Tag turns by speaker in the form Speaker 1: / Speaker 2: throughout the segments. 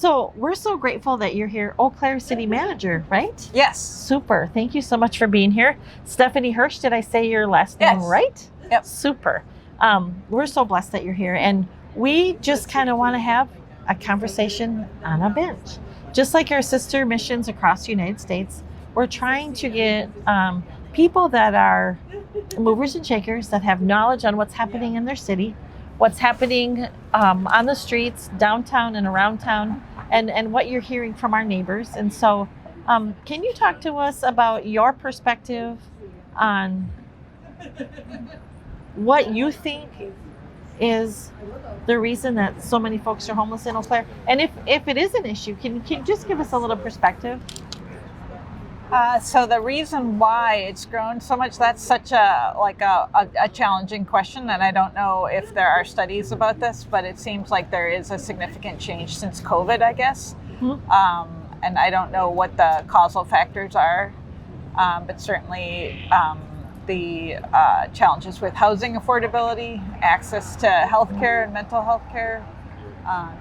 Speaker 1: So we're so grateful that you're here, Eau Claire City Manager, right?
Speaker 2: Yes.
Speaker 1: Super. Thank you so much for being here. Stephanie Hirsch, did I say your last name right?
Speaker 2: Yep.
Speaker 1: Super. We're so blessed that you're here. And we just kind of want to have a conversation on a bench. Just like our sister missions across the United States, we're trying to get people that are movers and shakers, that have knowledge on what's happening in their city, what's happening on the streets, downtown and around town, and what you're hearing from our neighbors. And so can you talk to us about your perspective on what you think is the reason that so many folks are homeless in Eau Claire? And if it is an issue, can you just give us a little perspective?
Speaker 2: So the reason why it's grown so much, that's such a challenging question, and I don't know if there are studies about this, but it seems like there is a significant change since COVID, I guess. Mm-hmm. And I don't know what the causal factors are, but certainly the challenges with housing affordability, access to healthcare and mental health care,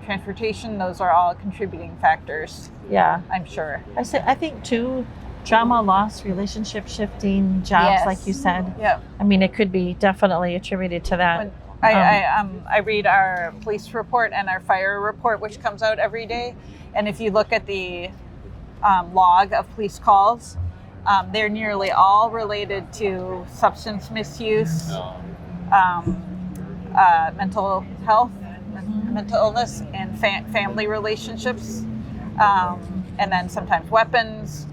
Speaker 2: transportation, those are all contributing factors.
Speaker 1: Yeah,
Speaker 2: I'm sure.
Speaker 1: I think too, trauma, loss, relationship shifting, jobs,
Speaker 2: yes.
Speaker 1: like you said.
Speaker 2: Yeah.
Speaker 1: I mean, it could be definitely attributed to that.
Speaker 2: I read our police report and our fire report, which comes out every day. And if you look at the log of police calls, they're nearly all related to substance misuse, mental health, mental illness, and family relationships, and then sometimes weapons.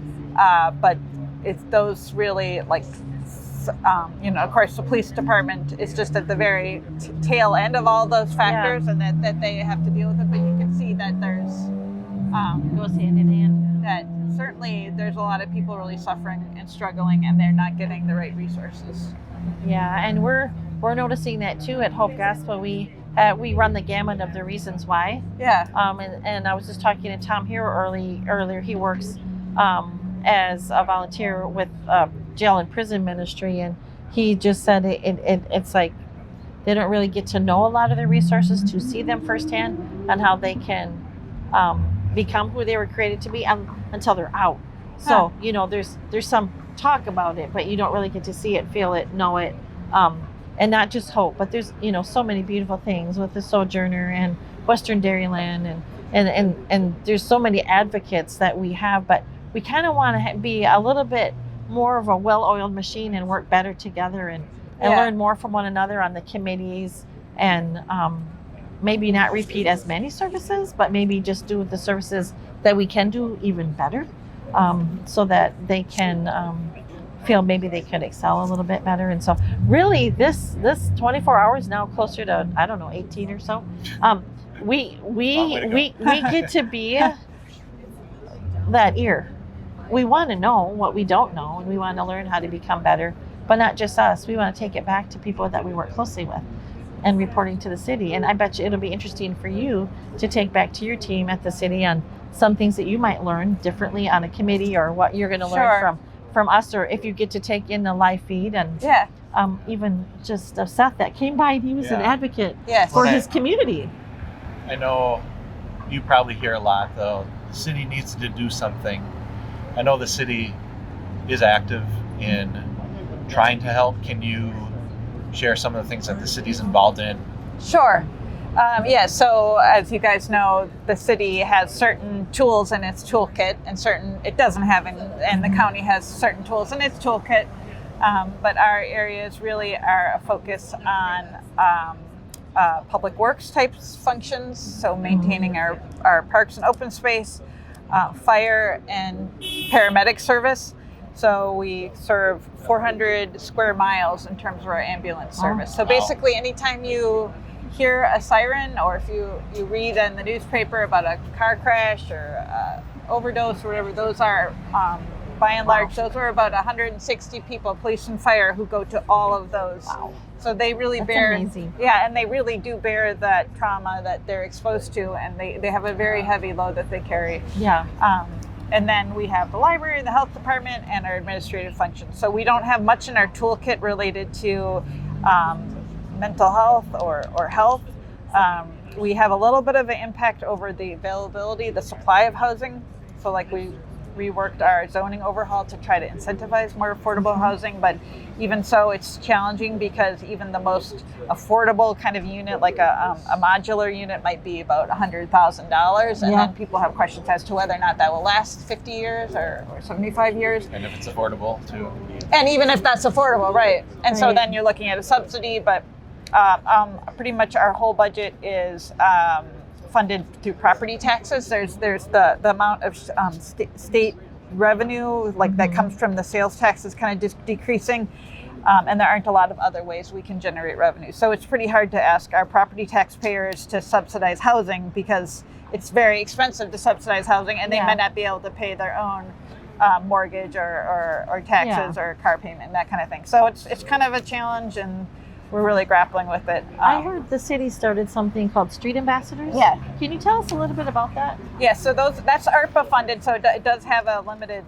Speaker 2: But it's those really of course, the police department is just at the very tail end of all those factors, and that they have to deal with it. But you can see that there's
Speaker 1: goes hand in hand.
Speaker 2: That certainly there's a lot of people really suffering and struggling, and they're not getting the right resources.
Speaker 1: Yeah, and we're noticing that too at Hope Gospel. We run the gamut of the reasons why.
Speaker 2: Yeah.
Speaker 1: And I was just talking to Tom here earlier. He works as a volunteer with jail and prison ministry, and he just said it's like they don't really get to know a lot of the resources to see them firsthand and how they can become who they were created to be until they're out. So there's some talk about it, but you don't really get to see it, feel it, know it, and not just Hope, but there's so many beautiful things with the Sojourner and Western Dairyland, and there's so many advocates that we have, but we kind of want to be a little bit more of a well-oiled machine and work better together and learn more from one another on the committees, and maybe not repeat as many services, but maybe just do the services that we can do even better, so that they can feel maybe they could excel a little bit better. And so really this 24 hours now closer to, I don't know, 18 or so, we get to be that ear. We want to know what we don't know, and we want to learn how to become better, but not just us. We want to take it back to people that we work closely with and reporting to the city. And I bet you it'll be interesting for you to take back to your team at the city on some things that you might learn differently on a committee, or what you're going to learn from us, or if you get to take in the live feed. And even just Seth that came by, and he was an advocate for his community.
Speaker 3: I know you probably hear a lot, though, the city needs to do something. I know the city is active in trying to help. Can you share some of the things that the city's involved in?
Speaker 2: Sure. So as you guys know, the city has certain tools in its toolkit, and certain it doesn't have, and the county has certain tools in its toolkit. But our areas really are a focus on public works types functions, so maintaining our parks and open space, fire and paramedic service. So we serve 400 square miles in terms of our ambulance service. So basically, anytime you hear a siren, or if you read in the newspaper about a car crash or overdose or whatever, those are, by and large, those are about 160 people, police and fire, who go to all of those. Wow. So they really bear,
Speaker 1: amazing.
Speaker 2: And they really do bear that trauma that they're exposed to, and they have a very heavy load that they carry.
Speaker 1: Yeah.
Speaker 2: And then we have the library, the health department, and our administrative functions. So we don't have much in our toolkit related to mental health or health. We have a little bit of an impact over the availability, the supply of housing. So like we reworked our zoning overhaul to try to incentivize more affordable housing, but even so it's challenging because even the most affordable kind of unit, like a modular unit, might be about $100,000, and then people have questions as to whether or not that will last 50 years or 75 years.
Speaker 3: And if it's affordable too.
Speaker 2: And even if that's affordable, right? And so then you're looking at a subsidy, but pretty much our whole budget is funded through property taxes. There's the amount of state revenue that comes from the sales tax is kind of just decreasing, and there aren't a lot of other ways we can generate revenue. So it's pretty hard to ask our property taxpayers to subsidize housing because it's very expensive to subsidize housing, and they might not be able to pay their own mortgage or taxes or car payment, that kind of thing. So it's kind of a challenge, and we're really grappling with it.
Speaker 1: I heard the city started something called Street Ambassadors.
Speaker 2: Yeah.
Speaker 1: Can you tell us a little bit about that?
Speaker 2: Yeah, so that's ARPA funded, so it does have a limited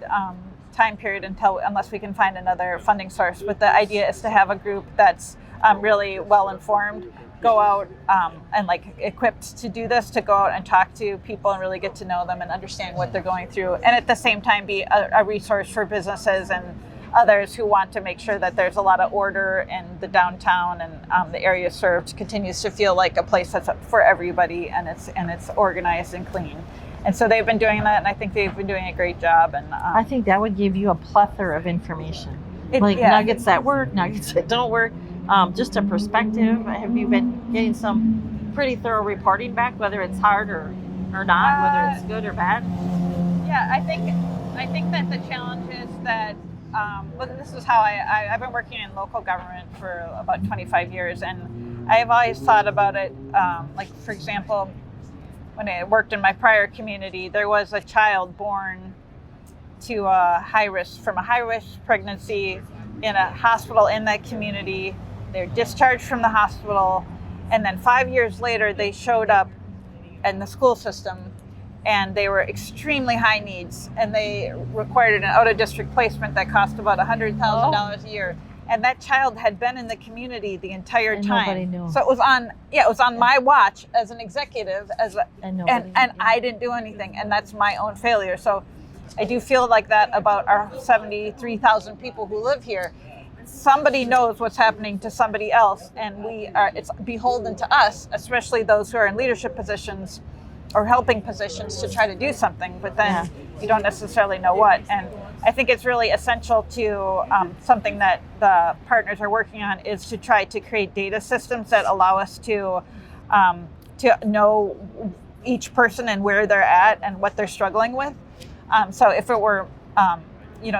Speaker 2: time period unless we can find another funding source. But the idea is to have a group that's really well informed, go out and equipped to do this, to go out and talk to people and really get to know them and understand what they're going through, and at the same time be a resource for businesses and others who want to make sure that there's a lot of order in the downtown, and the area served continues to feel like a place that's for everybody, and it's organized and clean. And so they've been doing that, and I think they've been doing a great job. And
Speaker 1: I think that would give you a plethora of information, nuggets that work, nuggets that don't work, just a perspective. Have you been getting some pretty thorough reporting back, whether it's hard or not, whether it's good or bad?
Speaker 2: Yeah, I think that the challenge is that this is how I've been working in local government for about 25 years, and I've always thought about it, for example, when I worked in my prior community, there was a child born to a high-risk pregnancy in a hospital in that community. They're discharged from the hospital, and then 5 years later they showed up in the school system, and they were extremely high needs, and they required an out-of-district placement that cost about $100,000 a year. And that child had been in the community the entire time.
Speaker 1: Nobody knew.
Speaker 2: So it was on my watch as an executive, and I didn't do anything, and that's my own failure. So I do feel like that about our 73,000 people who live here. Somebody knows what's happening to somebody else, and it's beholden to us, especially those who are in leadership positions or helping positions, to try to do something, but then you don't necessarily know what. And I think it's really essential to something that the partners are working on is to try to create data systems that allow us to know each person and where they're at and what they're struggling with. So if it were,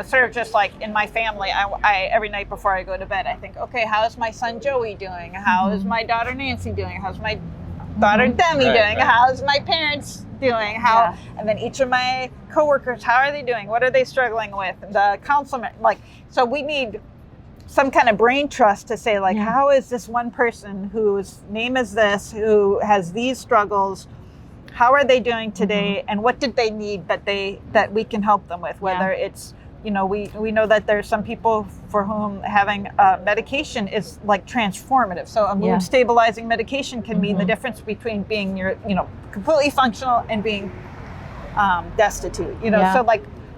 Speaker 2: sort of just like in my family, I every night before I go to bed, I think, okay, how is my son Joey doing? How is my daughter Nancy doing? How's my daughter Demi doing? How's my parents doing? And then each of my coworkers, how are they doing? What are they struggling with? The councilman, so we need some kind of brain trust to say, how is this one person whose name is this, who has these struggles, how are they doing today, and what did they need that we can help them with? Whether it's, we know that there's some people for whom having medication is transformative. So a mood stabilizing medication can mean the difference between being completely functional and being destitute. So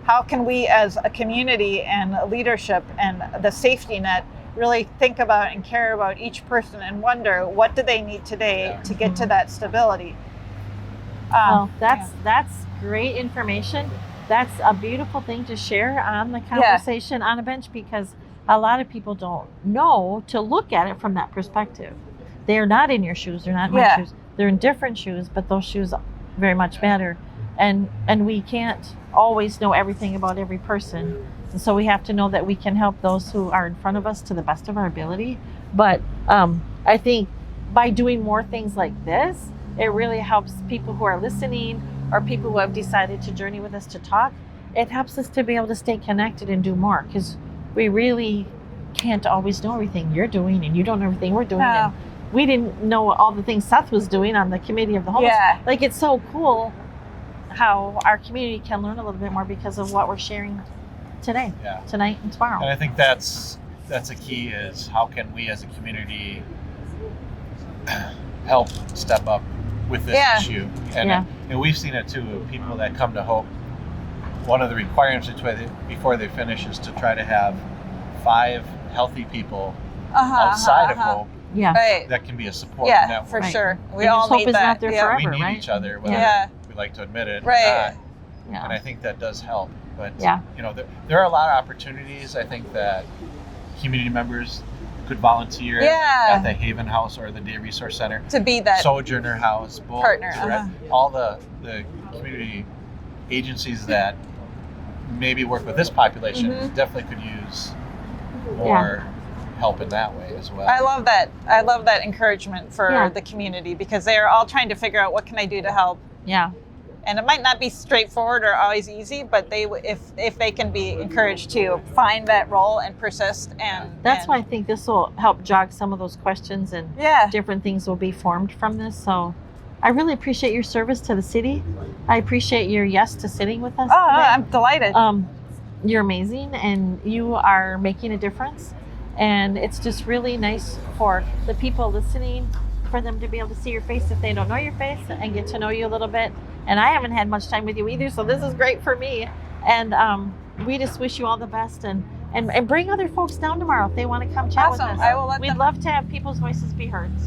Speaker 2: how can we as a community and leadership and the safety net really think about and care about each person and wonder what do they need today to get to that stability?
Speaker 1: That's great information. That's a beautiful thing to share on the conversation on a bench, because a lot of people don't know to look at it from that perspective. They're not in your shoes. They're not in my shoes. They're in different shoes, but those shoes very much matter. And we can't always know everything about every person. And so we have to know that we can help those who are in front of us to the best of our ability. But I think by doing more things like this, it really helps people who are listening or people who have decided to journey with us to talk. It helps us to be able to stay connected and do more, because we really can't always know everything you're doing, and you don't know everything we're doing. And we didn't know all the things Seth was doing on the committee of the homeless. It's so cool how our community can learn a little bit more because of what we're sharing today, tonight and tomorrow.
Speaker 3: And I think that's a key, is how can we as a community help step up with this
Speaker 2: Yeah.
Speaker 3: issue. And we've seen it too. People that come to Hope, one of the requirements before they finish is to try to have 5 healthy people outside of Hope
Speaker 1: Yeah.
Speaker 2: Right.
Speaker 3: that can be a support
Speaker 2: Yeah,
Speaker 3: network.
Speaker 2: for
Speaker 1: Right.
Speaker 2: sure. We
Speaker 1: And
Speaker 2: all
Speaker 1: just hope
Speaker 2: need
Speaker 1: is
Speaker 2: that.
Speaker 1: not there
Speaker 2: yeah.
Speaker 1: forever.
Speaker 3: We need
Speaker 1: right?
Speaker 3: each other, whether
Speaker 2: Yeah.
Speaker 3: we like to admit it
Speaker 2: Right.
Speaker 3: or not.
Speaker 1: Yeah.
Speaker 3: And I think that does help. But
Speaker 1: Yeah.
Speaker 3: there are a lot of opportunities. I think that community members could volunteer
Speaker 2: Yeah.
Speaker 3: at the Haven House or the Day Resource Center,
Speaker 2: To be that.
Speaker 3: Sojourner House, both,
Speaker 2: Partner,
Speaker 3: all the community agencies that maybe work with this population
Speaker 2: Mhm.
Speaker 3: definitely could use more help in that way as well.
Speaker 2: I love that. I love that encouragement for
Speaker 1: Yeah.
Speaker 2: the community because they're all trying to figure out what can I do to help.
Speaker 1: Yeah.
Speaker 2: And it might not be straightforward or always easy, but if they can be encouraged to find that role and persist
Speaker 1: That's why I think this will help jog some of those questions, and
Speaker 2: yeah.
Speaker 1: different things will be formed from this. So I really appreciate your service to the city. I appreciate your yes to sitting with us
Speaker 2: Oh,
Speaker 1: today.
Speaker 2: I'm delighted.
Speaker 1: You're amazing, and you are making a difference. And it's just really nice for the people listening, for them to be able to see your face if they don't know your face, and get to know you a little bit. And I haven't had much time with you either, so this is great for me. And we just wish you all the best, and bring other folks down tomorrow if they want to come chat with
Speaker 2: Awesome.
Speaker 1: us.
Speaker 2: I will let
Speaker 1: We'd
Speaker 2: them-
Speaker 1: love to have people's voices be heard. So.